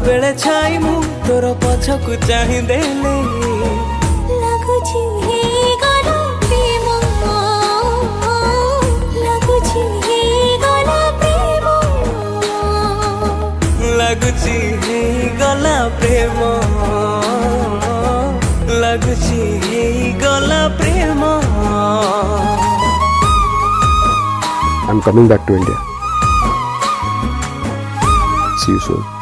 बेले छाई मु तोर पछकु चाहि देले लाଗୁଛି ହେଇଗଲା ପ୍ରେମ ଲାଗୁଛି ହେଇଗଲା ପ୍ରେମ ଲାଗୁଛି ହେଇଗଲା ପ୍ରେମ ଲାଗୁଛି ହେଇଗଲା ପ୍ରେମ I'm coming back to India. See you soon.